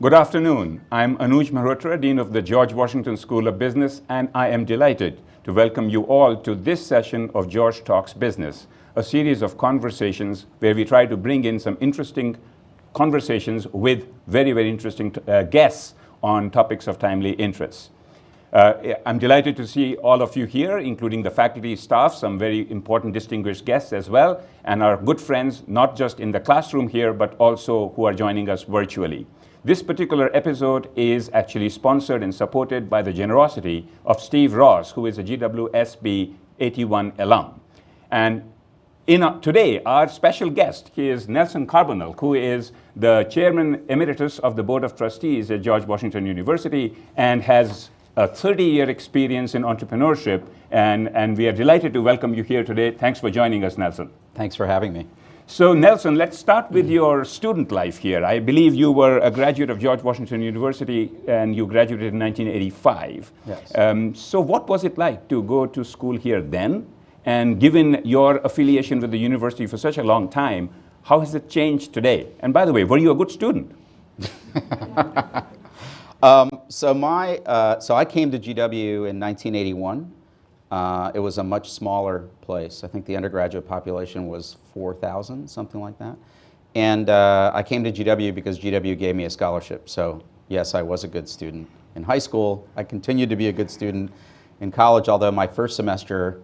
Good afternoon. I'm Anuj Malhotra, Dean of the George Washington School of Business, and I am delighted to welcome you all to this session of George Talks Business, a series of conversations where we try to bring in some interesting conversations with very, very interesting guests on topics of timely interest. I'm delighted to see all of you here, including the faculty, staff, some very important distinguished guests as well, and our good friends, not just in the classroom here, but also who are joining us virtually. This particular episode is actually sponsored and supported by the generosity of Steve Ross, who is a GWSB 81 alum. And today, our special guest is Nelson Carbonell, who is the Chairman Emeritus of the Board of Trustees at George Washington University and has a 30-year experience in entrepreneurship. And we are delighted to welcome you here today. Thanks for joining us, Nelson. Thanks for having me. So Nelson, let's start with your student life here. I believe you were a graduate of George Washington University and you graduated in 1985. Yes. So what was it like to go to school here then? And given your affiliation with the university for such a long time, how has it changed today? And by the way, were you a good student? So I came to GW in 1981. It was a much smaller place. I think the undergraduate population was 4,000, something like that. And I came to GW because GW gave me a scholarship. So yes, I was a good student. In high school, I continued to be a good student. In college, although my first semester,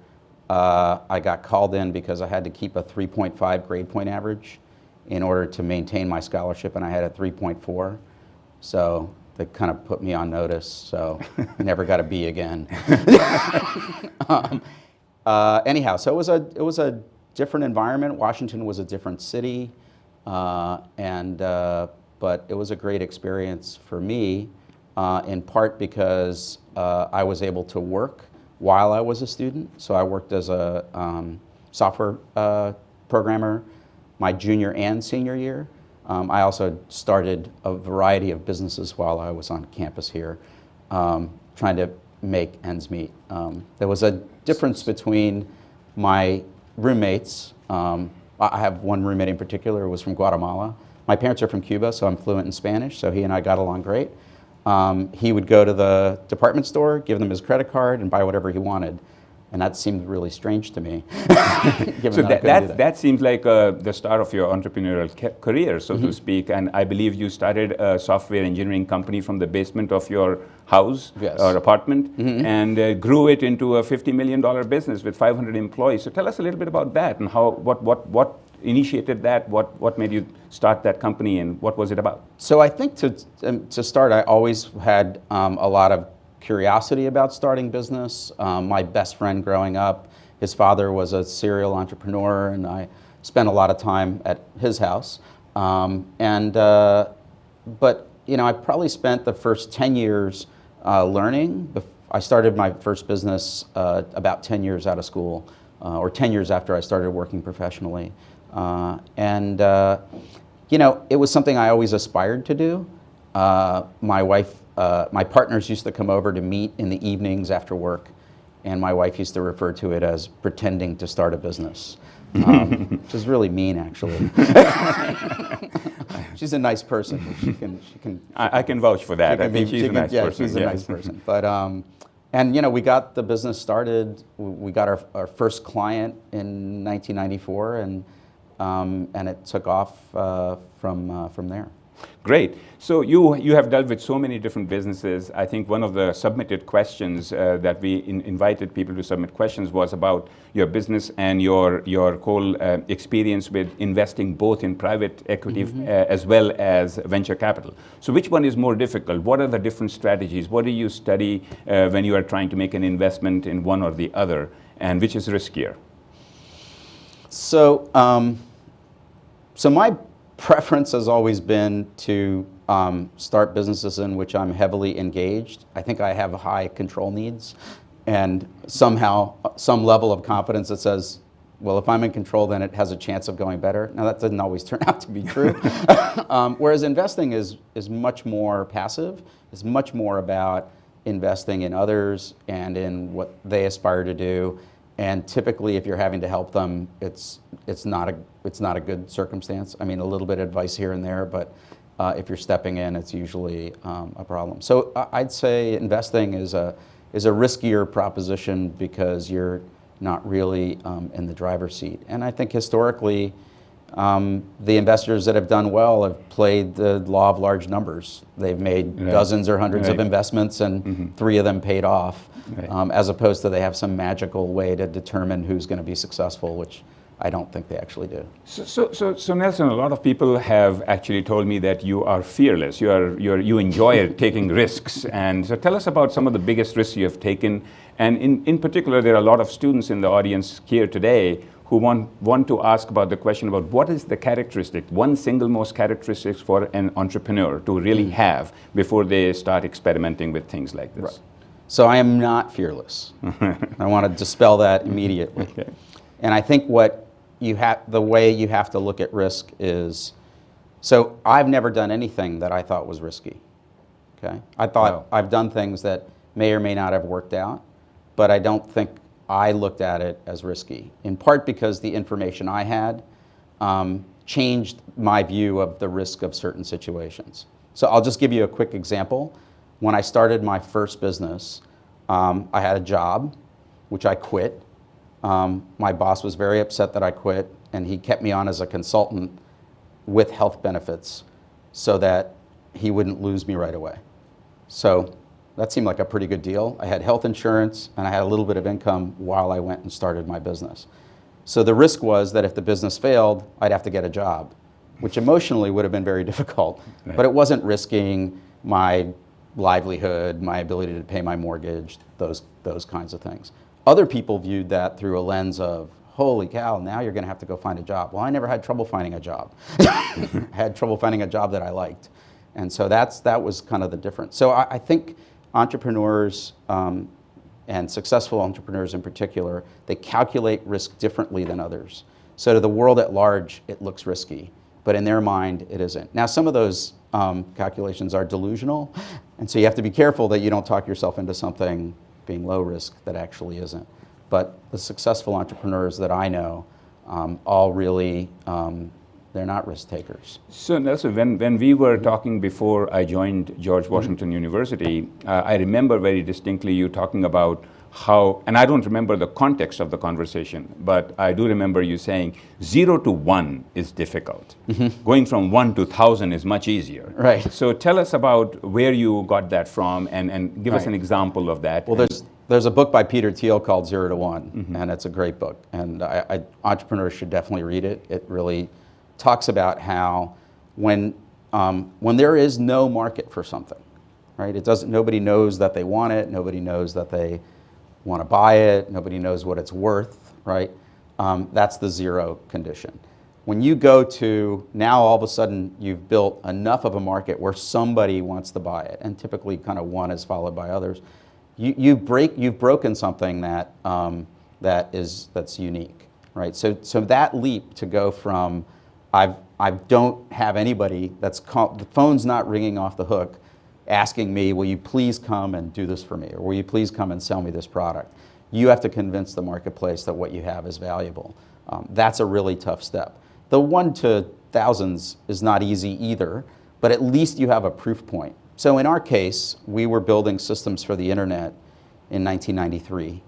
I got called in because I had to keep a 3.5 grade point average in order to maintain my scholarship, and I had a 3.4. So they kind of put me on notice, so I never got a B again. Anyhow, so it was a different environment. Washington was a different city, but it was a great experience for me, in part because I was able to work while I was a student. So I worked as a software programmer my junior and senior year. I also started a variety of businesses while I was on campus here, trying to make ends meet. There was a difference between my roommates. I have one roommate in particular who was from Guatemala. My parents are from Cuba, so I'm fluent in Spanish, so he and I got along great. He would go to the department store, give them his credit card, and buy whatever he wanted. And that seemed really strange to me. So that seems like the start of your entrepreneurial career, so to speak. And I believe you started a software engineering company from the basement of your house or apartment, and grew it into a $50 million business with 500 employees. So tell us a little bit about that and how what initiated that, what made you start that company, and what was it about? So I think to start, I always had a lot of curiosity about starting business. My best friend growing up, his father was a serial entrepreneur, and I spent a lot of time at his house. But you know, I probably spent the first 10 years learning. I started my first business about 10 years out of school, or 10 years after I started working professionally. You know, it was something I always aspired to do. My partners used to come over to meet in the evenings after work, and my wife used to refer to it as pretending to start a business, which is really mean, actually. She's a nice person. I can vouch for that. I think she's a nice person. Yeah, she's a nice person. But and you know, we got the business started. We got our first client in 1994, and it took off from there. Great. So you have dealt with so many different businesses. I think one of the submitted questions that we invited people to submit questions was about your business and your whole experience with investing both in private equity as well as venture capital. So which one is more difficult? What are the different strategies? What do you study when you are trying to make an investment in one or the other? And which is riskier? So, so my preference has always been to start businesses in which I'm heavily engaged. I think I have high control needs, and somehow some level of confidence that says, well, if I'm in control, then it has a chance of going better. Now, that doesn't always turn out to be true. Whereas investing is much more passive. It's much more about investing in others and in what they aspire to do. And typically, if you're having to help them, it's not a good circumstance. I mean, a little bit of advice here and there, but If you're stepping in, it's usually a problem. So I'd say investing is a riskier proposition because you're not really in the driver's seat. And I think historically, the investors that have done well have played the law of large numbers. They've made dozens or hundreds of investments, and 3 of them paid off, as opposed to they have some magical way to determine who's going to be successful, which I don't think they actually do. So Nelson, a lot of people have actually told me that you are fearless. You enjoy taking risks. And so tell us about some of the biggest risks you have taken. And in particular, there are a lot of students in the audience here today who want to ask about the question about what is the characteristic, one single most characteristics for an entrepreneur to really have before they start experimenting with things like this. Right. So I am not fearless. I want to dispel that immediately. Okay. And I think the way you have to look at risk is, so I've never done anything that I thought was risky. Okay? I thought I've done things that may or may not have worked out, but I don't think I looked at it as risky, in part because the information I had changed my view of the risk of certain situations. So I'll just give you a quick example. When I started my first business, I had a job, which I quit. My boss was very upset that I quit, and he kept me on as a consultant with health benefits so that he wouldn't lose me right away. So that seemed like a pretty good deal. I had health insurance, and I had a little bit of income while I went and started my business. So the risk was that if the business failed, I'd have to get a job, which emotionally would have been very difficult. Right. But it wasn't risking my livelihood, my ability to pay my mortgage, those kinds of things. Other people viewed that through a lens of, holy cow, now you're going to have to go find a job. Well, I never had trouble finding a job. I had trouble finding a job that I liked. And so that was kind of the difference. So I think entrepreneurs, and successful entrepreneurs in particular, they calculate risk differently than others. So to the world at large, it looks risky, but in their mind, it isn't. Now, some of those calculations are delusional, and so you have to be careful that you don't talk yourself into something being low risk that actually isn't. But the successful entrepreneurs that I know all really, they're not risk takers. So Nelson, when we were talking before I joined George Washington University, I remember very distinctly you talking about how, and I don't remember the context of the conversation, but I do remember you saying 0 to 1 is difficult. Going from 1 to 1,000 is much easier. Right. So tell us about where you got that from, and give us an example of that. Well, there's a book by Peter Thiel called 0 to 1, and it's a great book. And entrepreneurs should definitely read it. It really talks about how when there is no market for something, right? Nobody knows that they want it. Nobody knows that they want to buy it. Nobody knows what it's worth, right? That's the 0 condition. When you go to, now all of a sudden you've built enough of a market where somebody wants to buy it, and typically kind of one is followed by others. You've broken something that's unique, right? So that leap to go from I don't have anybody the phone's not ringing off the hook asking me, will you please come and do this for me? Or will you please come and sell me this product? You have to convince the marketplace that what you have is valuable. That's a really tough step. The 1 to thousands is not easy either, but at least you have a proof point. So in our case, we were building systems for the internet in 1993.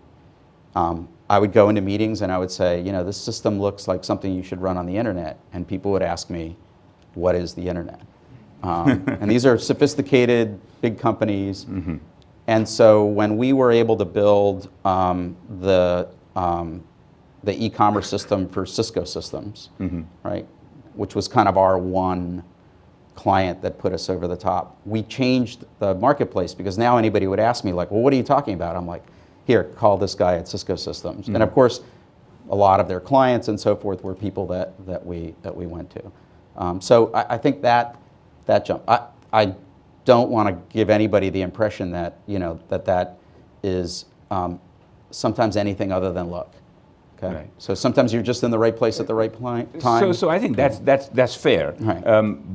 I would go into meetings and I would say, this system looks like something you should run on the internet. And people would ask me, what is the internet? And these are sophisticated, big companies. And so when we were able to build the e-commerce system for Cisco systems, right, which was kind of our one client that put us over the top, we changed the marketplace because now anybody would ask me, like, well, what are you talking about? I'm like, here, call this guy at Cisco Systems. And of course, a lot of their clients and so forth were people that we went to. So I think that jump. I don't want to give anybody the impression that that is sometimes anything other than luck. Okay. Right. So sometimes you're just in the right place at the right time. So I think that's fair. Right.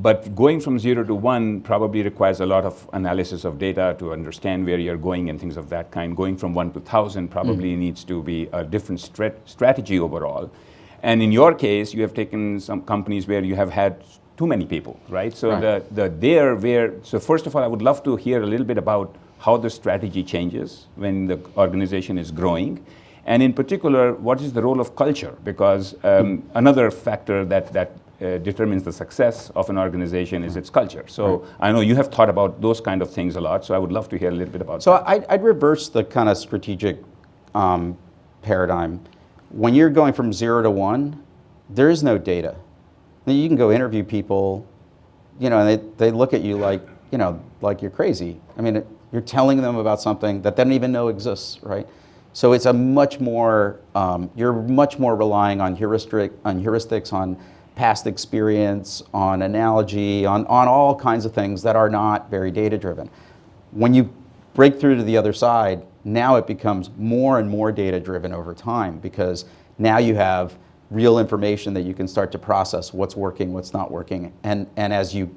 But going from 0 to 1 probably requires a lot of analysis of data to understand where you're going and things of that kind. Going from 1 to 1,000 probably needs to be a different strategy overall. And in your case, you have taken some companies where you have had too many people, right? So Right. so first of all, I would love to hear a little bit about how the strategy changes when the organization is growing. And in particular, what is the role of culture? Because another factor that determines the success of an organization is its culture. So I know you have thought about those kind of things a lot, so I would love to hear a little bit about So that. I'd reverse the kind of strategic paradigm. When you're going from 0 to 1, there is no data. You can go interview people, and they look at you like, like you're crazy. I mean, you're telling them about something that they don't even know exists, right? So it's a much more, you're much more relying on heuristics, on past experience, on analogy, on all kinds of things that are not very data-driven. When you break through to the other side, now it becomes more and more data-driven over time, because now you have real information that you can start to process what's working, what's not working. And as you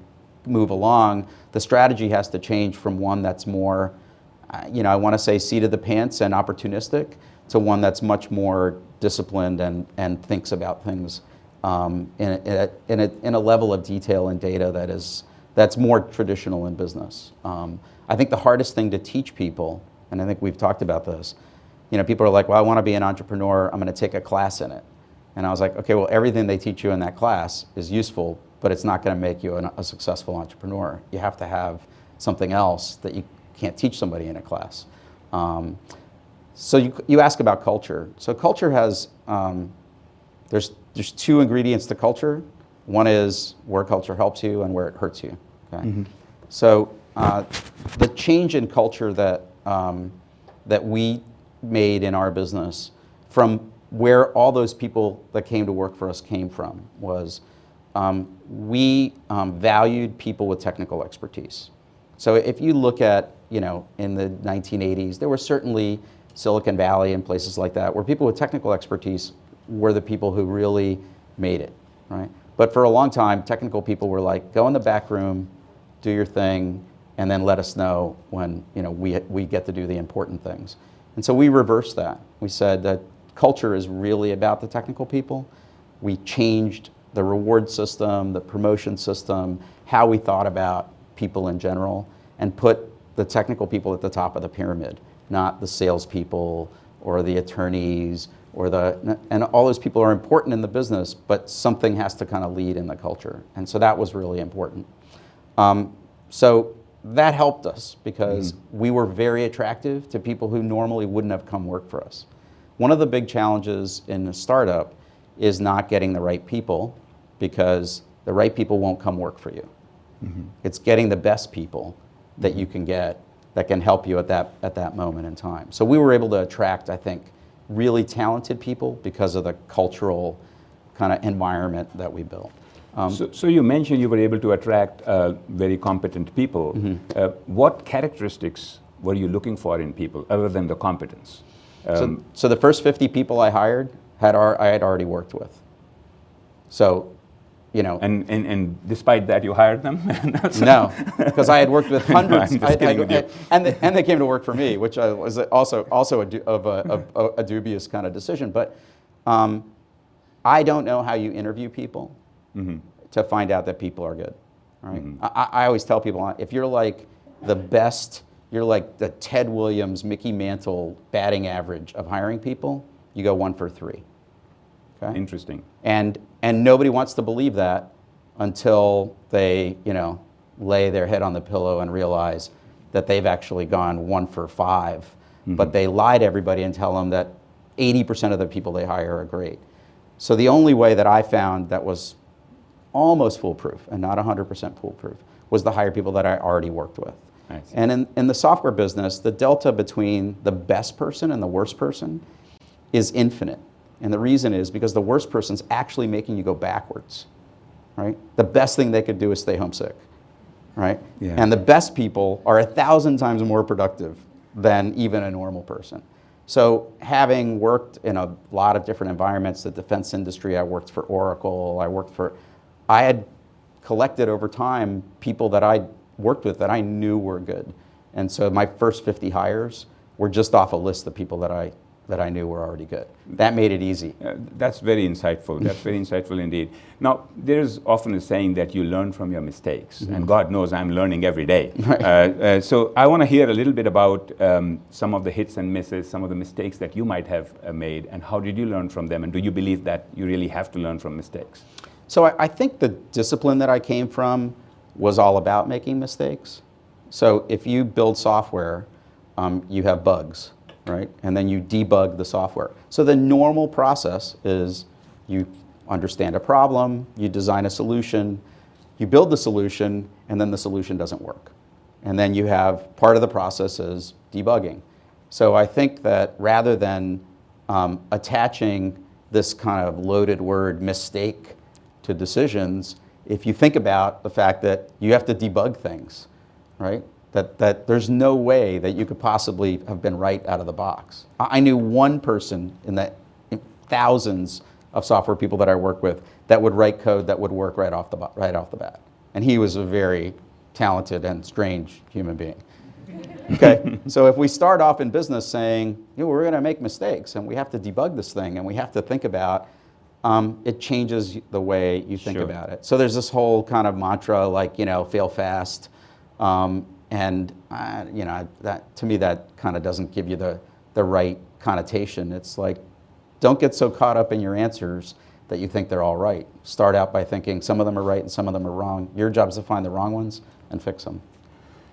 move along, the strategy has to change from one that's more, I want to say seat of the pants and opportunistic, to one that's much more disciplined and thinks about things in a level of detail and data that's more traditional in business. I think the hardest thing to teach people, and I think we've talked about this, people are like, well, I want to be an entrepreneur, I'm going to take a class in it. And I was like, okay, well, everything they teach you in that class is useful, but it's not going to make you a successful entrepreneur. You have to have something else that you can't teach somebody in a class. So you ask about culture. So culture has, there's two ingredients to culture. One is where culture helps you and where it hurts you. Okay? Mm-hmm. So the change in culture that we made in our business, from where all those people that came to work for us came from, was we valued people with technical expertise. So if you look at, in the 1980s, there were certainly Silicon Valley and places like that where people with technical expertise were the people who really made it, right? But for a long time, technical people were like, go in the back room, do your thing, and then let us know when we get to do the important things. And so we reversed that. We said that culture is really about the technical people. We changed the reward system, the promotion system, how we thought about people in general, and put the technical people at the top of the pyramid, not the salespeople or the attorneys and all those people are important in the business, but something has to kind of lead in the culture. And so that was really important. So that helped us because we were very attractive to people who normally wouldn't have come work for us. One of the big challenges in a startup is not getting the right people, because the right people won't come work for you. Mm-hmm. It's getting the best people that you can get that can help you at that moment in time. So we were able to attract, I think, really talented people because of the cultural kind of environment that we built. So you mentioned you were able to attract very competent people. Mm-hmm. What characteristics were you looking for in people other than the competence? So the first 50 people I hired I had already worked with. So, And despite that, you hired them? No, because I had worked with hundreds. I'm just kidding with you. And they came to work for me, which was also a dubious kind of decision. But I don't know how you interview people to find out that people are good. Right? Mm-hmm. I always tell people, if you're like the best, you're like the Ted Williams, Mickey Mantle batting average of hiring people, you go 1 for 3. Okay? Interesting. And nobody wants to believe that until they, lay their head on the pillow and realize that they've actually gone 1 for 5. Mm-hmm. But they lie to everybody and tell them that 80% of the people they hire are great. So the only way that I found that was almost foolproof and not 100% foolproof was to hire people that I already worked with. And in the software business, the delta between the best person and the worst person is infinite. And the reason is because the worst person's actually making you go backwards, right? The best thing they could do is stay homesick, right? Yeah. And the best people are 1,000 times more productive than even a normal person. So having worked in a lot of different environments, the defense industry, I worked for Oracle, I had collected over time people that I worked with that I knew were good. And so my first 50 hires were just off a list of people that I that I knew were already good. That made it easy. That's very insightful. That's very insightful indeed. Now, there's often a saying that you learn from your mistakes, and God knows I'm learning every day. Right. So I want to hear a little bit about some of the hits and misses, some of the mistakes that you might have made, and how did you learn from them, and do you believe that you really have to learn from mistakes? So I think the discipline that I came from was all about making mistakes. So if you build software, you have bugs, right? And then you debug the software. So the normal process is you understand a problem, you design a solution, you build the solution, and then the solution doesn't work. And then you have part of the process is debugging. So I think that rather than attaching this kind of loaded word mistake to decisions, if you think about the fact that you have to debug things, right? That there's no way that you could possibly have been right out of the box. I knew one person in thousands of software people that I work with that would write code that would work right off the bat. And he was a very talented and strange human being. Okay, so if we start off in business saying, we're going to make mistakes and we have to debug this thing and we have to think about, it changes the way you think about it. So there's this whole kind of mantra like, fail fast. That to me, that kind of doesn't give you the right connotation. It's like, don't get so caught up in your answers that you think they're all right. Start out by thinking some of them are right and some of them are wrong. Your job is to find the wrong ones and fix them.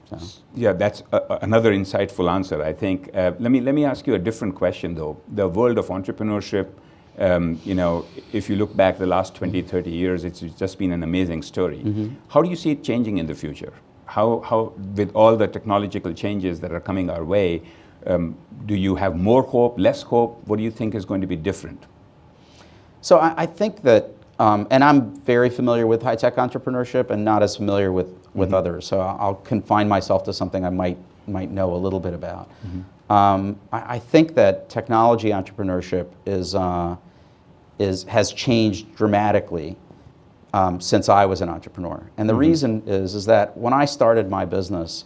So. Yeah, that's another insightful answer, I think. Let me ask you a different question, though. The world of entrepreneurship, if you look back the last 20, 30 years, it's just been an amazing story. Mm-hmm. How do you see it changing in the future? How with all the technological changes that are coming our way, do you have more hope, less hope? What do you think is going to be different? So I think that, and I'm very familiar with high-tech entrepreneurship and not as familiar with mm-hmm. others, so I'll confine myself to something I might know a little bit about. Mm-hmm. I think that technology entrepreneurship has changed dramatically since I was an entrepreneur. And the mm-hmm. reason is that when I started my business,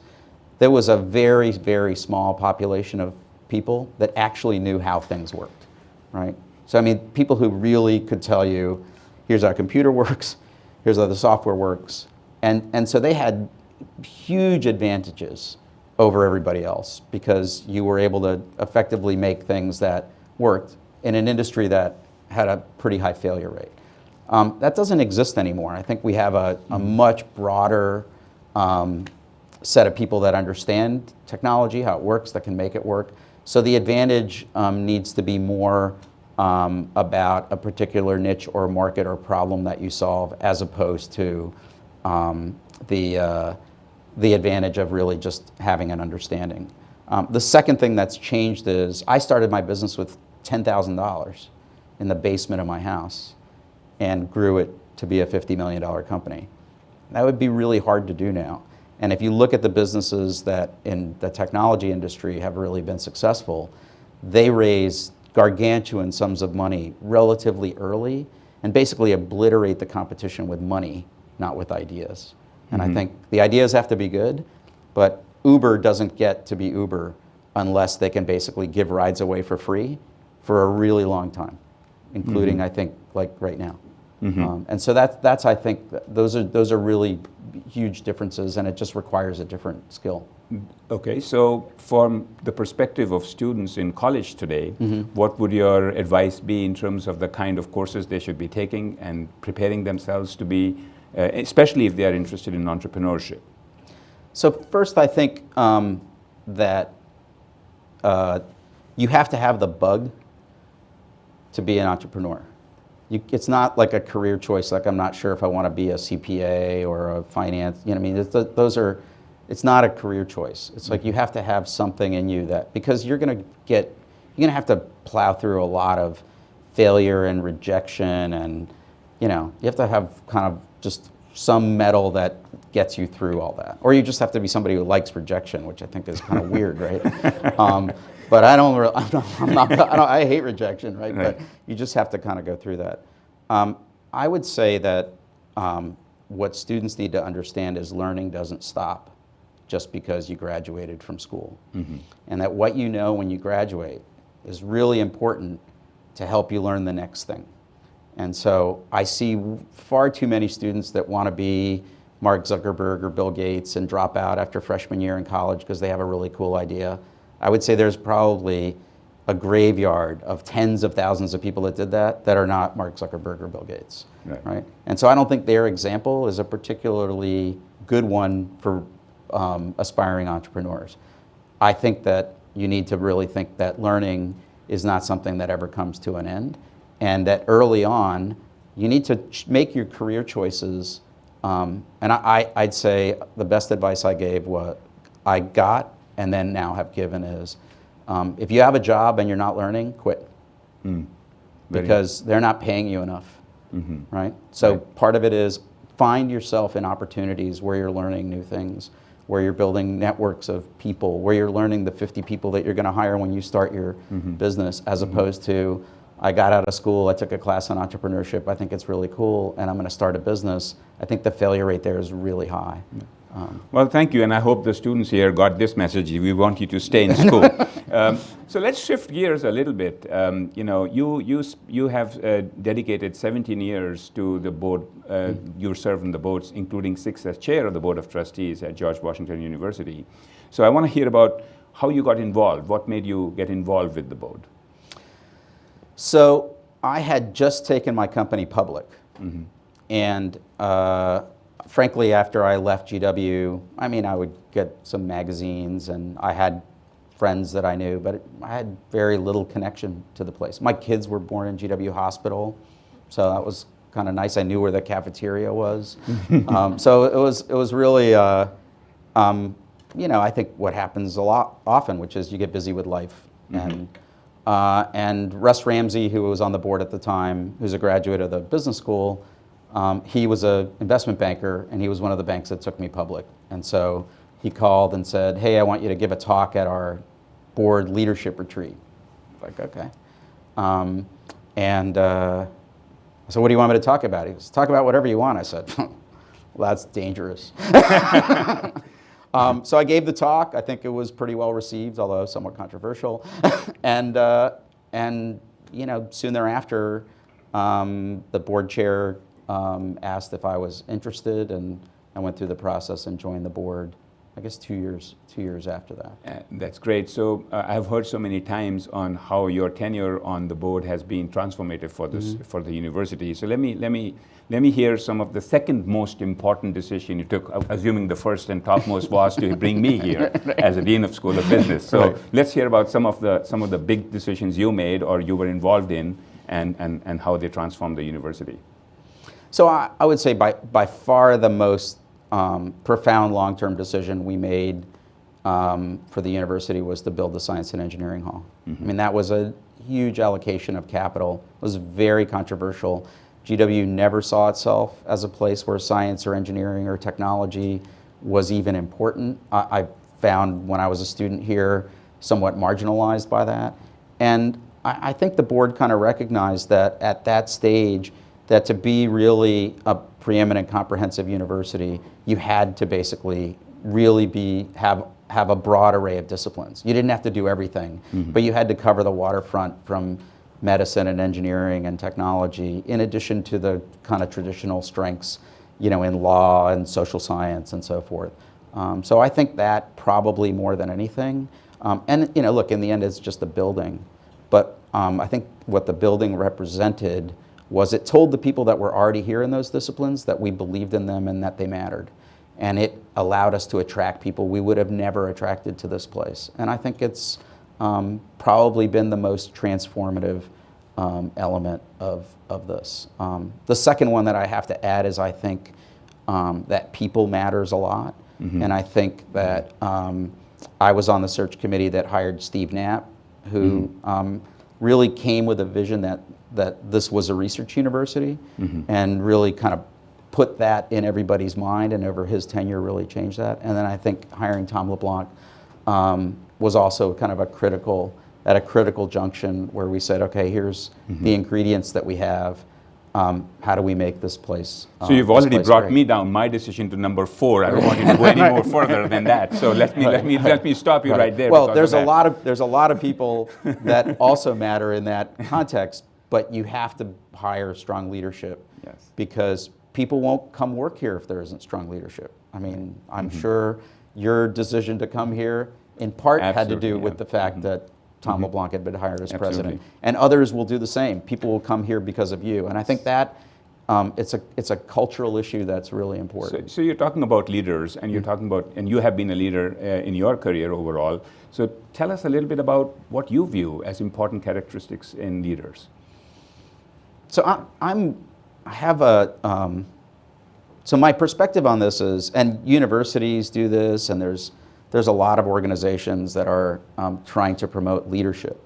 there was a very, very small population of people that actually knew how things worked, right? So I mean, people who really could tell you, here's how a computer works, here's how the software works. And so they had huge advantages over everybody else because you were able to effectively make things that worked in an industry that had a pretty high failure rate. That doesn't exist anymore. I think we have a much broader set of people that understand technology, how it works, that can make it work. So the advantage needs to be more about a particular niche or market or problem that you solve, as opposed to the advantage of really just having an understanding. The second thing that's changed is I started my business with $10,000 in the basement of my house and grew it to be a $50 million company. That would be really hard to do now. And if you look at the businesses that in the technology industry have really been successful, they raise gargantuan sums of money relatively early and basically obliterate the competition with money, not with ideas. And mm-hmm. I think the ideas have to be good, but Uber doesn't get to be Uber unless they can basically give rides away for free for a really long time, including, mm-hmm. I think, like right now. Mm-hmm. And so that's I think those are really huge differences, and it just requires a different skill. Okay, so from the perspective of students in college today, mm-hmm. what would your advice be in terms of the kind of courses they should be taking and preparing themselves to be, especially if they are interested in entrepreneurship? So first, I think that you have to have the bug to be an entrepreneur. It's not like a career choice, like I'm not sure if I want to be a CPA or a finance, I mean, it's not a career choice. It's like you have to have something in you that, because you're going to have to plow through a lot of failure and rejection, and you have to have kind of just some metal that gets you through all that. Or you just have to be somebody who likes rejection, which I think is kind of weird, right? But I hate rejection, right? But you just have to kind of go through that. I would say that what students need to understand is learning doesn't stop just because you graduated from school. Mm-hmm. And that what you know when you graduate is really important to help you learn the next thing. And so I see far too many students that want to be Mark Zuckerberg or Bill Gates and drop out after freshman year in college because they have a really cool idea. I would say there's probably a graveyard of tens of thousands of people that did that are not Mark Zuckerberg or Bill Gates, right? And so I don't think their example is a particularly good one for aspiring entrepreneurs. I think that you need to really think that learning is not something that ever comes to an end, and that early on, you need to make your career choices. And I'd say the best advice I gave, what I got and then now have given is, if you have a job and you're not learning, quit. Because they're not paying you enough, right? So part of it is find yourself in opportunities where you're learning new things, where you're building networks of people, where you're learning the 50 people that you're going to hire when you start your business, as opposed to, I got out of school, I took a class on entrepreneurship, I think it's really cool, and I'm going to start a business. I think the failure rate there is really high. Well, thank you, and I hope the students here got this message. We want you to stay in school. So let's shift gears a little bit. You know, you have dedicated 17 years to the board. You served on the boards, including 6 as chair of the Board of Trustees at George Washington University. So I want to hear about how you got involved. What made you get involved with the board? So I had just taken my company public, and frankly, after I left GW, I mean, I would get some magazines, and I had friends that I knew, but I had very little connection to the place. My kids were born in GW Hospital, so that was kind of nice. I knew where the cafeteria was. So it was really, you know, I think what happens often, which is you get busy with life. And Russ Ramsey, who was on the board at the time, who's a graduate of the business school, he was an investment banker, and he was one of the banks that took me public. And so he called and said, hey, I want you to give a talk at our board leadership retreat. I was like, okay. So what do you want me to talk about? He goes, talk about whatever you want. I said, well, that's dangerous. So I gave the talk. I think it was pretty well received, although somewhat controversial. and you know, soon thereafter, the board chair asked if I was interested, and I went through the process and joined the board, I guess 2 years after that. That's great. So I've heard so many times on how your tenure on the board has been transformative for this for the university. So let me hear some of the second most important decision you took, assuming the first and topmost was to bring me here as a dean of School of Business. So let's hear about some of the big decisions you made or you were involved in, and how they transformed the university. So I would say by far the most profound long-term decision we made for the university was to build the Science and Engineering Hall. I mean, that was a huge allocation of capital. It was very controversial. GW never saw itself as a place where science or engineering or technology was even important. I found when I was a student here somewhat marginalized by that. And I think the board kind of recognized that at that stage, that to be really a preeminent comprehensive university, you had to basically really have a broad array of disciplines. You didn't have to do everything, but you had to cover the waterfront from medicine and engineering and technology, in addition to the kind of traditional strengths, you know, in law and social science and so forth. So I think that probably more than anything. And you know, look, in the end, it's just a building. But I think what the building represented was it told the people that were already here in those disciplines that we believed in them and that they mattered. And it allowed us to attract people we would have never attracted to this place. And I think it's probably been the most transformative element of this. The second one that I have to add is I think that people matters a lot. And I think that I was on the search committee that hired Steve Knapp, who really came with a vision that this was a research university, and really kind of put that in everybody's mind, and over his tenure really changed that. And then I think hiring Tom LeBlanc was also kind of at a critical junction where we said, okay, here's the ingredients that we have. how do we make this place So you've already brought great? me down my decision to number 4. I don't want you to go any more further than that. So let me stop you right there. Well, because there's a lot of people that also matter in that context, but you have to hire strong leadership. Yes. Because people won't come work here if there isn't strong leadership. I mean, I'm sure your decision to come here in part had to do with the fact that Tom LeBlanc had been hired as president, and others will do the same. People will come here because of you, and I think that it's a cultural issue that's really important. So you're talking about leaders, and you're talking about, and you have been a leader in your career overall. So tell us a little bit about what you view as important characteristics in leaders. So so my perspective on this is, and universities do this, and there's a lot of organizations that are trying to promote leadership.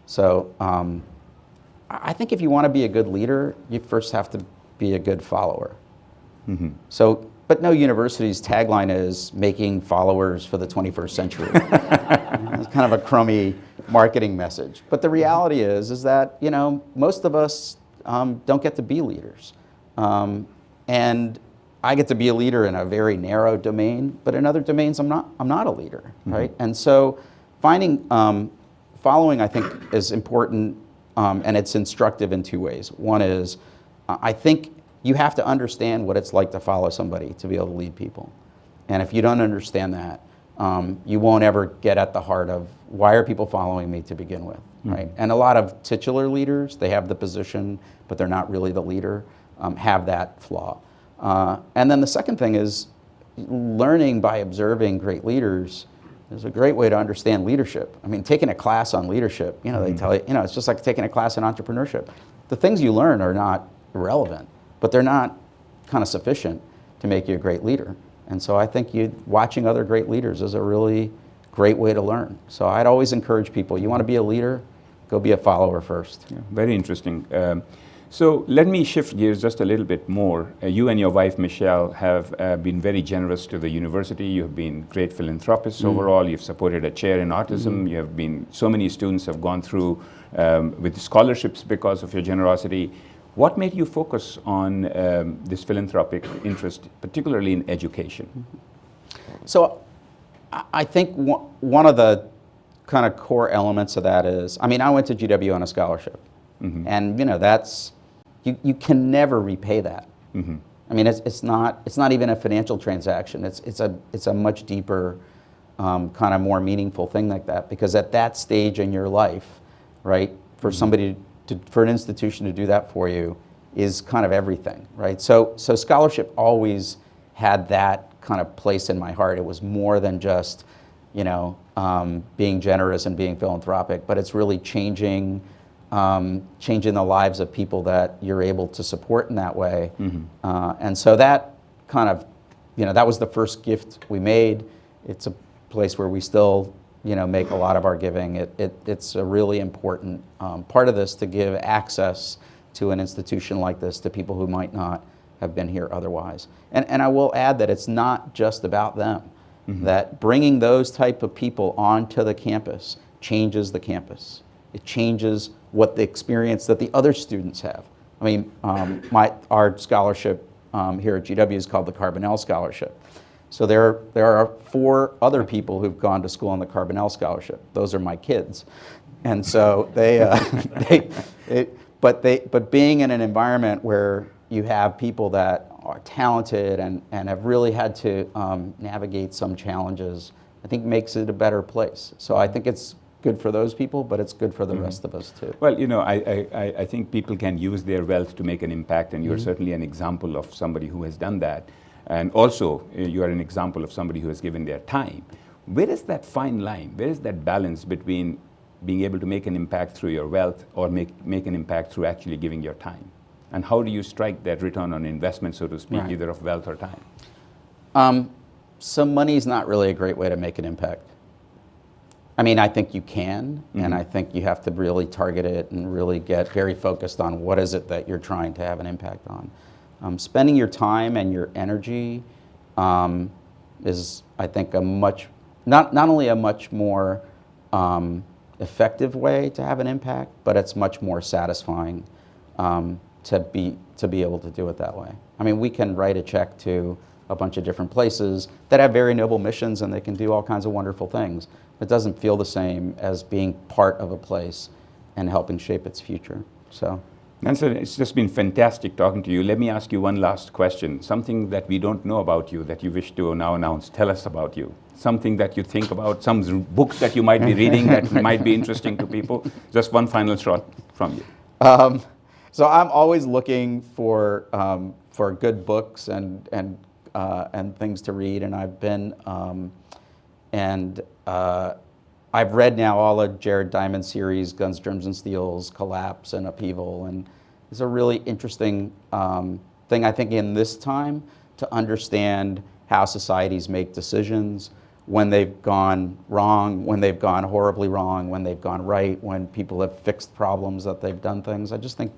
So I think if you want to be a good leader, you first have to be a good follower. So, but no university's tagline is making followers for the 21st century. It's kind of a crummy marketing message. But the reality is that, you know, most of us don't get to be leaders. And I get to be a leader in a very narrow domain, but in other domains I'm not a leader, right? And so following, I think, is important, and it's instructive in 2 ways. One is, I think you have to understand what it's like to follow somebody to be able to lead people. And if you don't understand that, you won't ever get at the heart of why are people following me to begin with, right? And a lot of titular leaders, they have the position, but they're not really the leader, have that flaw. And then the second thing is learning by observing great leaders is a great way to understand leadership. I mean, taking a class on leadership, you know, they tell you, you know, it's just like taking a class in entrepreneurship. The things you learn are not irrelevant, but they're not kind of sufficient to make you a great leader. And so I think watching other great leaders is a really great way to learn. So I'd always encourage people, you want to be a leader, go be a follower first. Yeah, very interesting. So let me shift gears just a little bit more. You and your wife, Michelle, have been very generous to the university. You have been great philanthropists overall. You've supported a chair in autism. You have been, so many students have gone through with scholarships because of your generosity. What made you focus on this philanthropic interest, particularly in education? So I think one of the kind of core elements of that is, I mean, I went to GW on a scholarship. And, you know, that's, you can never repay that. I mean, it's not even a financial transaction. It's a much deeper, kind of more meaningful thing like that, because at that stage in your life, right, for somebody for an institution to do that for you is kind of everything, right? So scholarship always had that kind of place in my heart. It was more than just, you know, being generous and being philanthropic, but it's really changing the lives of people that you're able to support in that way. And so that kind of, you know, that was the first gift we made. It's a place where we still, you know, make a lot of our giving. It's a really important part of this, to give access to an institution like this to people who might not have been here otherwise. And I will add that it's not just about them, that bringing those type of people onto the campus changes the campus. It changes what the experience that the other students have. I mean, our scholarship here at GW is called the Carbonell Scholarship. So there are 4 other people who've gone to school on the Carbonell Scholarship. Those are my kids, and so but being in an environment where you have people that are talented and have really had to navigate some challenges, I think makes it a better place. So I think it's good for those people, but it's good for the rest of us too. Well, you know, I think people can use their wealth to make an impact, and you're certainly an example of somebody who has done that. And also, you are an example of somebody who has given their time. Where is that fine line? Where is that balance between being able to make an impact through your wealth or make an impact through actually giving your time? And how do you strike that return on investment, so to speak, either of wealth or time? So money's not really a great way to make an impact. I mean, I think you can, and I think you have to really target it and really get very focused on what is it that you're trying to have an impact on. Spending your time and your energy is, I think, not only a much more effective way to have an impact, but it's much more satisfying to be able to do it that way. I mean, we can write a check to a bunch of different places that have very noble missions and they can do all kinds of wonderful things. It doesn't feel the same as being part of a place and helping shape its future. So, Nelson, it's just been fantastic talking to you. Let me ask you one last question. Something that we don't know about you that you wish to now announce. Tell us about you. Something that you think about, some books that you might be reading that might be interesting to people. Just one final shot from you. So I'm always looking for good books and things to read, and I've been I've read now all of Jared Diamond's series, Guns, Germs, and Steels, Collapse, and Upheaval, and it's a really interesting thing, I think, in this time to understand how societies make decisions, when they've gone wrong, when they've gone horribly wrong, when they've gone right, when people have fixed problems, that they've done things. I just think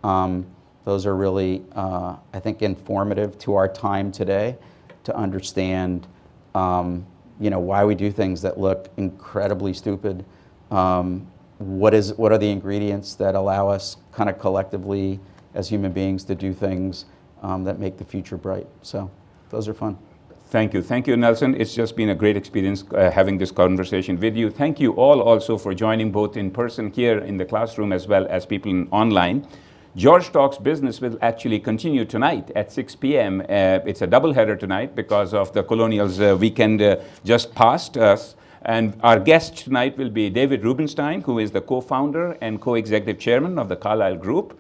those are really, I think, informative to our time today to understand why we do things that look incredibly stupid. What are the ingredients that allow us kind of collectively as human beings to do things that make the future bright? So those are fun. Thank you. Thank you, Nelson. It's just been a great experience having this conversation with you. Thank you all also for joining both in person here in the classroom as well as people online. George Talks Business will actually continue tonight at 6 p.m. It's a double header tonight because of the Colonials weekend just passed us. And our guest tonight will be David Rubenstein, who is the co-founder and co-executive chairman of the Carlyle Group.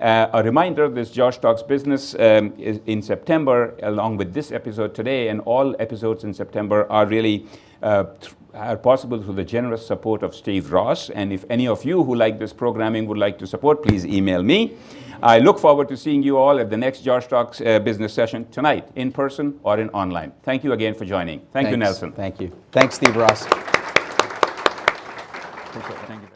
A reminder, this George Talks Business is in September, along with this episode today, and all episodes in September are really are possible through the generous support of Steve Ross. And if any of you who like this programming would like to support, please email me. I look forward to seeing you all at the next George Talks business session tonight, in person or in online. Thank you again for joining. Thanks. You, Nelson. Thank you. Thanks, Steve Ross. Thank you very much.